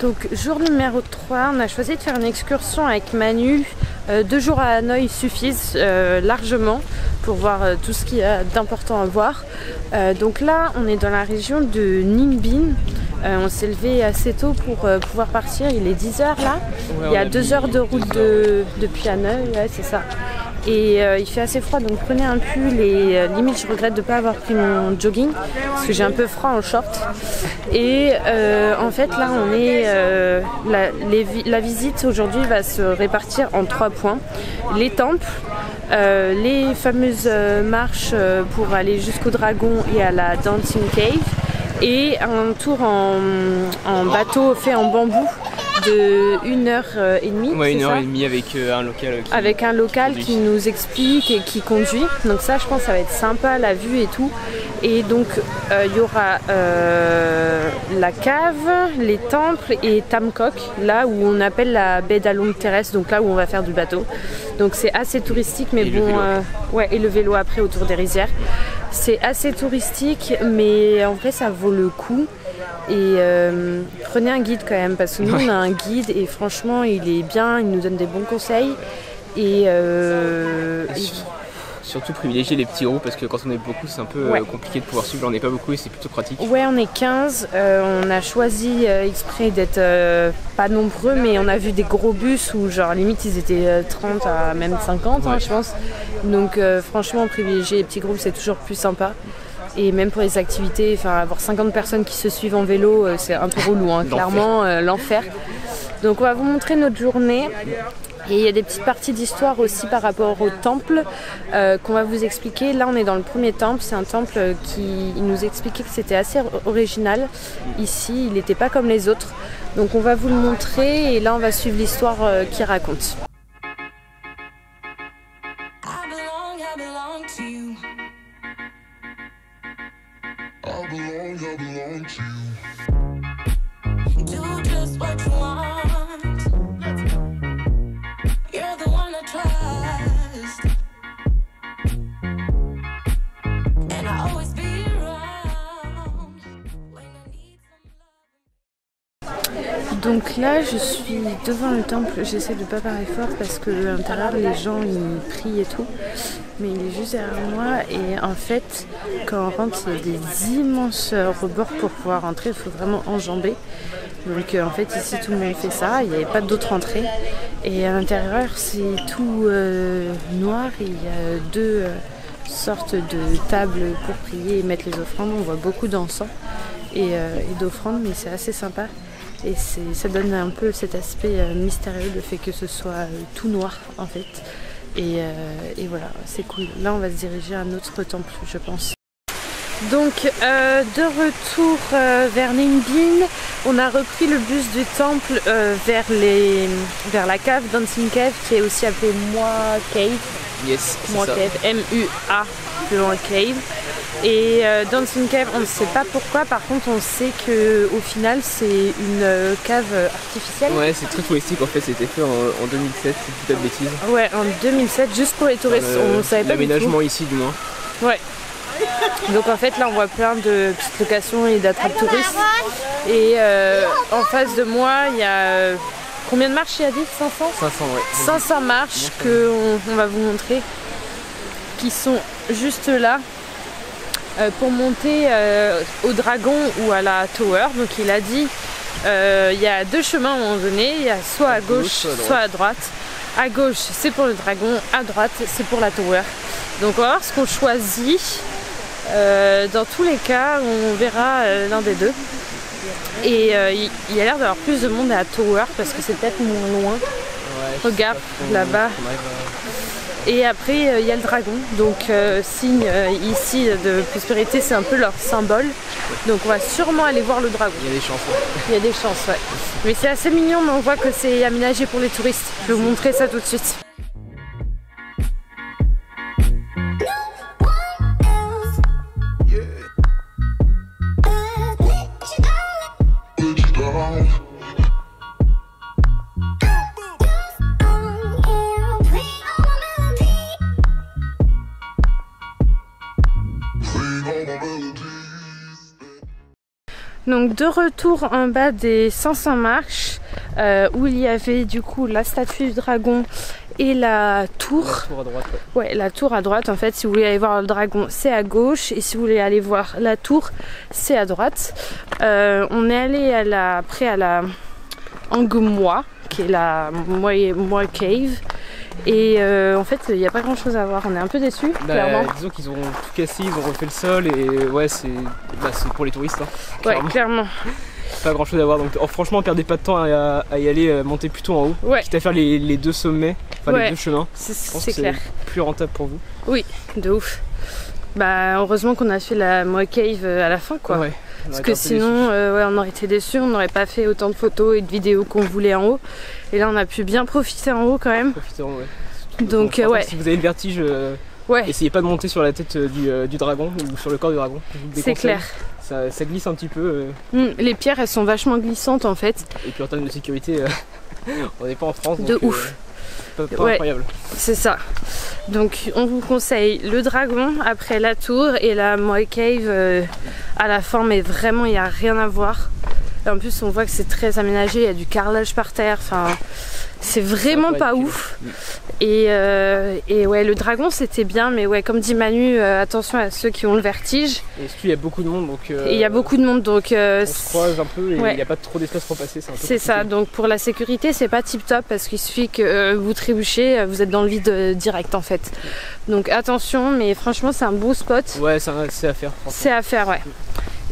Donc jour numéro 3, on a choisi de faire une excursion avec Manu. 2 jours à Hanoï suffisent largement pour voir tout ce qu'il y a d'important à voir. Donc là, on est dans la région de Ninh Binh. On s'est levé assez tôt pour pouvoir partir. Il est 10 h là. Ouais, il y a 2 heures de route depuis Hanoï, ouais, c'est ça. Et il fait assez froid, donc prenez un pull et limite je regrette de ne pas avoir pris mon jogging parce que j'ai un peu froid en short. Et en fait là on est la visite aujourd'hui va se répartir en 3 points. Les temples, les fameuses marches pour aller jusqu'au dragon et à la Dancing Cave, et un tour en bateau fait en bambou de 1h30. Ouais, 1h30 avec un local qui nous explique et qui conduit. Donc ça, je pense, ça va être sympa, la vue et tout. Et donc, il y aura la cave, les temples et Tam Kok, là où on appelle la baie d'Along terrestre, donc là où on va faire du bateau. Donc c'est assez touristique, mais et bon, ouais, et le vélo après autour des rizières. C'est assez touristique, mais en vrai, ça vaut le coup. Et prenez un guide quand même, parce que nous on a un guide et franchement il est bien, il nous donne des bons conseils. Et surtout privilégier les petits groupes, parce que quand on est beaucoup c'est un peu compliqué de pouvoir suivre. Là on n'est pas beaucoup et c'est plutôt pratique. Ouais, on est 15, on a choisi exprès d'être pas nombreux, mais on a vu des gros bus où genre limite ils étaient 30 à même 50 hein, je pense. Donc franchement privilégier les petits groupes c'est toujours plus sympa. Et même pour les activités, enfin avoir 50 personnes qui se suivent en vélo, c'est un peu relou, hein, clairement, l'enfer. Donc on va vous montrer notre journée. Et il y a des petites parties d'histoire aussi par rapport au temple qu'on va vous expliquer. Là on est dans le premier temple, c'est un temple qui nous expliquait que c'était assez original. Ici, il n'était pas comme les autres. Donc on va vous le montrer et là on va suivre l'histoire qu'il raconte. I belong to you. Do just what you want. You're the one I trust. And I'll always be around when I need some love. Donc là je suis devant le temple, j'essaie de pas parler fort parce que à l'intérieur les gens ils prient et tout. Mais il est juste derrière moi et en fait quand on rentre il y a des immenses rebords pour pouvoir rentrer, il faut vraiment enjamber. Donc en fait ici tout le monde fait ça, il n'y avait pas d'autre entrée et à l'intérieur c'est tout noir et il y a 2 sortes de tables pour prier et mettre les offrandes. On voit beaucoup d'encens et d'offrandes, mais c'est assez sympa et ça donne un peu cet aspect mystérieux, le fait que ce soit tout noir en fait. Et voilà, c'est cool. Là, on va se diriger à un autre temple, je pense. Donc, de retour vers Ninh Binh, on a repris le bus du temple vers la cave, Dancing Cave, qui est aussi appelée Mua Cave. Yes, Mua Cave, M-U-A, plus loin Cave. Et Dancing Cave, on ne sait pas pourquoi, par contre on sait qu'au final c'est une cave artificielle. Ouais, c'est très touristique en fait, c'était fait en 2007, si je dis pas de bêtises. Ouais, en 2007, juste pour les touristes, on savait pas du tout. L'aménagement ici du moins. Ouais. Donc en fait là on voit plein de petites locations et d'attrapes touristes. Et en face de moi il y a... combien de marches il y a dit? 500 500, ouais. 500 marches qu'on va vous montrer, qui sont juste là. Pour monter au dragon ou à la tower. Donc il a dit il y a 2 chemins à un moment donné, il y a soit à gauche soit à droite. À gauche c'est pour le dragon, à droite c'est pour la tower. Donc on va voir ce qu'on choisit. Dans tous les cas on verra l'un des deux. Et il y a l'air d'avoir plus de monde à la tower parce que c'est peut-être moins loin. Ouais, regarde là-bas. Et après il y a le dragon, donc signe ici de prospérité, c'est un peu leur symbole. Donc on va sûrement aller voir le dragon. Il y a des chances. Ouais. Il y a des chances, ouais. Mais c'est assez mignon, mais on voit que c'est aménagé pour les touristes. Je vais vous montrer ça tout de suite. Donc de retour en bas des 500 marches où il y avait du coup la statue du dragon et la tour. La tour à droite. Ouais, la tour à droite. En fait, si vous voulez aller voir le dragon, c'est à gauche. Et si vous voulez aller voir la tour, c'est à droite. On est allé après à la Angkor, qui est la Moi Cave. Et en fait, il n'y a pas grand chose à voir. On est un peu déçus, clairement. Disons qu'ils ont tout cassé, ils ont refait le sol et ouais, c'est pour les touristes. Hein, ouais, clairement. Pas grand chose à voir. Donc franchement, perdez pas de temps à y aller, monter plutôt en haut. Ouais. Quitte à faire les deux sommets, enfin les deux chemins. C'est clair. Plus rentable pour vous. Oui, de ouf. Bah, heureusement qu'on a fait la Moi Cave à la fin, quoi. Ouais. Parce que sinon, on aurait été déçus, on n'aurait pas fait autant de photos et de vidéos qu'on voulait en haut. Et là, on a pu bien profiter en haut quand même. Donc, ouais. Si vous avez le vertige, essayez pas de monter sur la tête du dragon ou sur le corps du dragon. C'est clair. Ça glisse un petit peu. Les pierres, elles sont vachement glissantes en fait. Et puis en termes de sécurité, on n'est pas en France. De ouf. Pas incroyable. C'est ça. Donc on vous conseille le dragon, après la tour et la Moi Cave à la fin, mais vraiment il n'y a rien à voir. Et en plus on voit que c'est très aménagé, il y a du carrelage par terre, enfin c'est vraiment pas ouf. Et ouais, le dragon c'était bien, mais ouais, comme dit Manu, attention à ceux qui ont le vertige. Et surtout il y a beaucoup de monde, donc et il y a beaucoup de monde, donc on se croise un peu et il n'y a pas trop d'espace pour passer. C'est ça, donc pour la sécurité c'est pas tip top parce qu'il suffit que vous trébuchez, vous êtes dans le vide direct en fait. Donc attention, mais franchement c'est un beau spot. Ouais, c'est à faire. C'est à faire, ouais.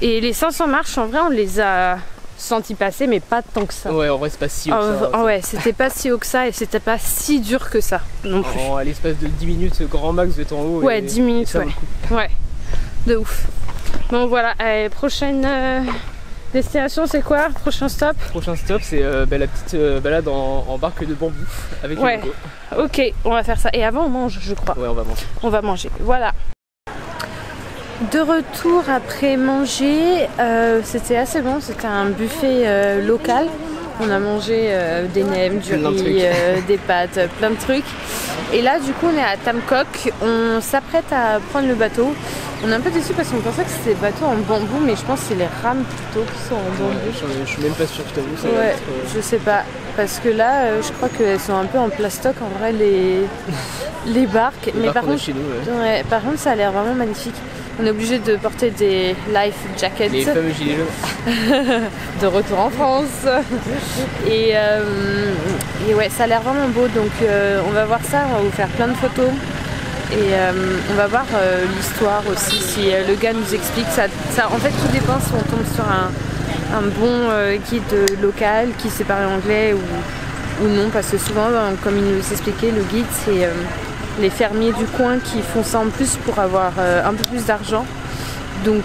Et les 500 marches en vrai on les a senti passer, mais pas tant que ça. Ouais, en vrai c'est pas si haut que ça. Ouais, c'était pas si haut que ça et c'était pas si dur que ça non plus. À l'espace de 10 minutes grand max vous êtes en haut. Ouais, 10 minutes, ouais. De ouf. Bon voilà, allez, prochaine destination c'est quoi? Prochain stop? Prochain stop c'est la petite balade en barque de bambou avec les locaux. Ok, on va faire ça. Et avant on mange, je crois. Ouais, on va manger. On va manger, voilà. De retour après manger, c'était assez bon, c'était un buffet local. On a mangé des nems, du riz, des pâtes, plein de trucs. Et là du coup on est à Tam Cook, on s'apprête à prendre le bateau. On est un peu déçus parce qu'on pensait que c'était des bateaux en bambou, mais je pense que c'est les rames plutôt qui sont en bambou. Je suis même pas sûre, je t'avoue. Ouais, je sais pas. Parce que là, je crois qu'elles sont un peu en plastoc en vrai, les barques. Mais par contre, chez nous, par contre, ça a l'air vraiment magnifique. On est obligé de porter des life jackets. Les fameux gilets jaunes. De retour en France. Et ouais, ça a l'air vraiment beau. Donc on va voir ça, on va vous faire plein de photos. Et on va voir l'histoire aussi, si le gars nous explique. Ça, en fait, tout dépend si on tombe sur un bon guide local qui sait parler anglais ou non. Parce que souvent, comme il nous expliquait, le guide, c'est les fermiers du coin qui font ça en plus pour avoir un peu plus d'argent. Donc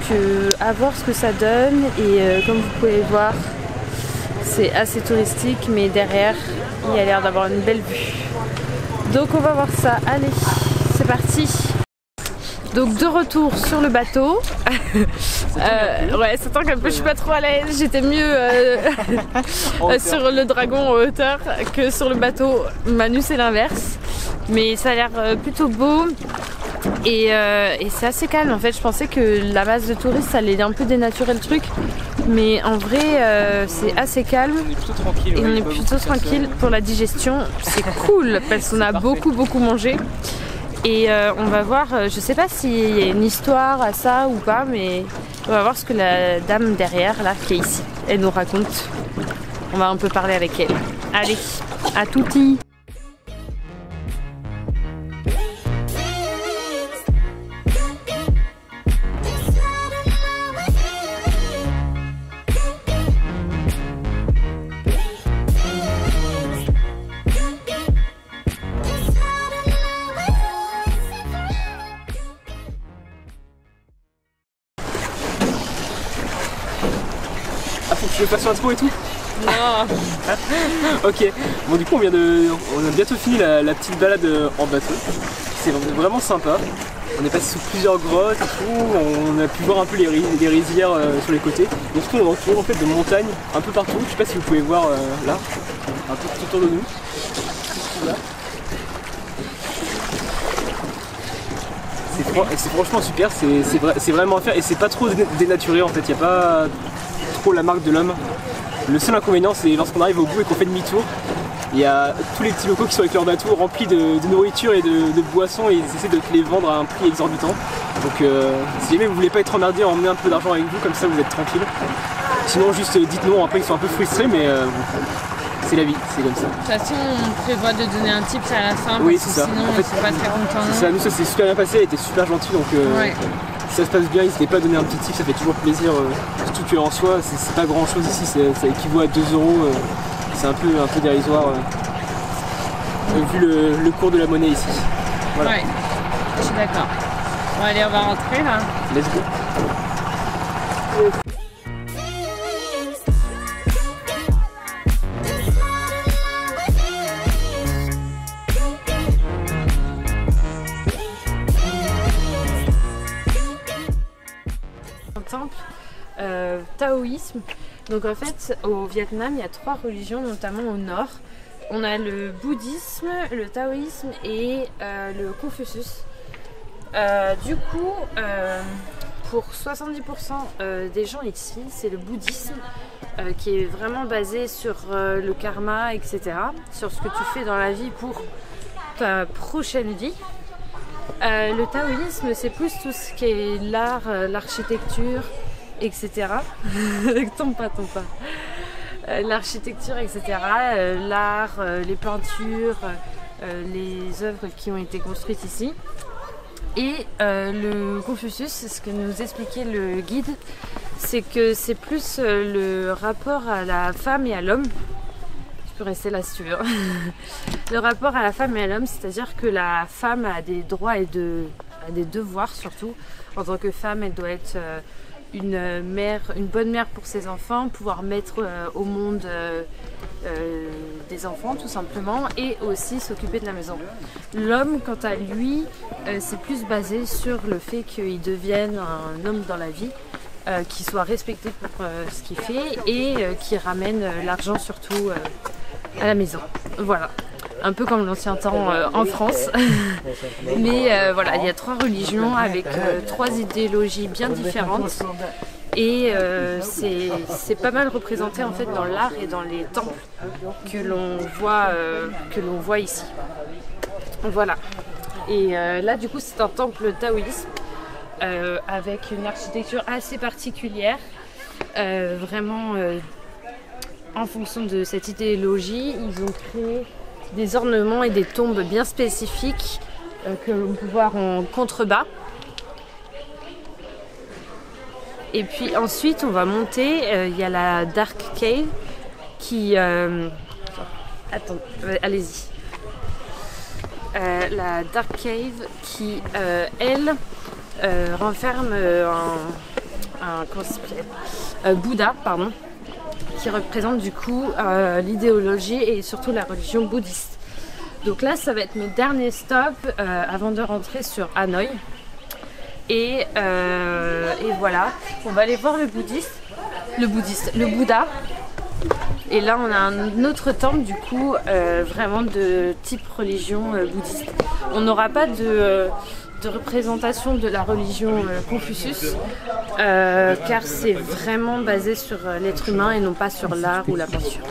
à voir ce que ça donne. Et comme vous pouvez voir, c'est assez touristique, mais derrière, il y a l'air d'avoir une belle vue. Donc on va voir ça. Allez, c'est parti. Donc de retour sur le bateau. Ouais, ça tangue un peu, je suis pas trop à l'aise. J'étais mieux sur le dragon en hauteur que sur le bateau. Manu c'est l'inverse. Mais ça a l'air plutôt beau. Et c'est assez calme en fait. Je pensais que la masse de touristes ça allait un peu dénaturer le truc. Mais en vrai c'est assez calme. On est plutôt tranquille. Et on est plutôt tranquille pour la digestion. C'est cool parce qu'on a beaucoup mangé. Et on va voir, je sais pas s'il y a une histoire à ça ou pas, mais on va voir ce que la dame derrière, là, qui est ici, elle nous raconte. On va un peu parler avec elle. Allez, à touti! Tu veux passer un trou et tout? Non. Ok, bon du coup on a bientôt fini la petite balade en bateau. C'est vraiment sympa. On est passé sous plusieurs grottes et tout, on a pu voir un peu les rizières sur les côtés. Donc on est entouré en fait de montagnes un peu partout. Je sais pas si vous pouvez voir là, un peu tout autour de nous. Là. C'est franchement super, c'est vraiment à faire et c'est pas trop dénaturé en fait, il n'y a pas trop la marque de l'homme. Le seul inconvénient, c'est lorsqu'on arrive au bout et qu'on fait demi-tour, il y a tous les petits locaux qui sont avec leur bateau remplis de nourriture et de boissons et ils essaient de te les vendre à un prix exorbitant. Donc si jamais vous voulez pas être emmerdé, emmenez un peu d'argent avec vous, comme ça vous êtes tranquille. Sinon juste dites non, après ils sont un peu frustrés mais c'est la vie, c'est comme ça. De toute façon, on prévoit de donner un tips à la fin, Oui, parce que c'est ça. sinon En fait, ils sont pas très contents. C'est ça, nous ça s'est super bien passé, elle était super gentille donc Ouais. si ça se passe bien, n'hésitez pas à donner un petit tip, ça fait toujours plaisir. Surtout qu'en soi, c'est pas grand chose ici, ça équivaut à 2 €, c'est un peu dérisoire vu le cours de la monnaie ici. Voilà. Ouais, je suis d'accord. Bon allez, on va rentrer là. Let's go. Un temple taoïsme. Donc en fait au Vietnam il y a 3 religions, notamment au nord. On a le bouddhisme, le taoïsme et le Confucius. Du coup pour 70% des gens ici c'est le bouddhisme qui est vraiment basé sur le karma, etc. Sur ce que tu fais dans la vie pour ta prochaine vie. Le taoïsme, c'est plus tout ce qui est l'art, l'architecture, etc. Tombe pas. L'architecture, etc. L'art, les peintures, les œuvres qui ont été construites ici. Et le Confucius, c'est ce que nous expliquait le guide, c'est que c'est plus le rapport à la femme et à l'homme. Je peux rester là si tu veux. Le rapport à la femme et à l'homme, c'est-à-dire que la femme a des droits et a des devoirs surtout. En tant que femme, elle doit être une mère, une bonne mère pour ses enfants, pouvoir mettre au monde des enfants tout simplement, et aussi s'occuper de la maison. L'homme, quant à lui, c'est plus basé sur le fait qu'il devienne un homme dans la vie, qu'il soit respecté pour ce qu'il fait et qui ramène l'argent surtout à la maison. Voilà, un peu comme l'ancien temps en France. Mais voilà, il y a 3 religions avec 3 idéologies bien différentes. Et c'est pas mal représenté en fait dans l'art et dans les temples que l'on voit ici. Voilà. Et là du coup c'est un temple taoïsme avec une architecture assez particulière, vraiment en fonction de cette idéologie. Ils ont créé des ornements et des tombes bien spécifiques que l'on peut voir en contrebas. Et puis ensuite on va monter, il y a la Dark Cave qui... Attends, allez-y. La Dark Cave qui, elle, renferme un Bouddha, pardon, qui représente du coup l'idéologie et surtout la religion bouddhiste. Donc là ça va être notre dernier stop avant de rentrer sur Hanoï. Et voilà, on va aller voir le Bouddha. Et là on a un autre temple du coup vraiment de type religion bouddhiste. On n'aura pas de représentation de la religion Confucius car c'est vraiment basé sur l'être humain et non pas sur l'art ou la peinture.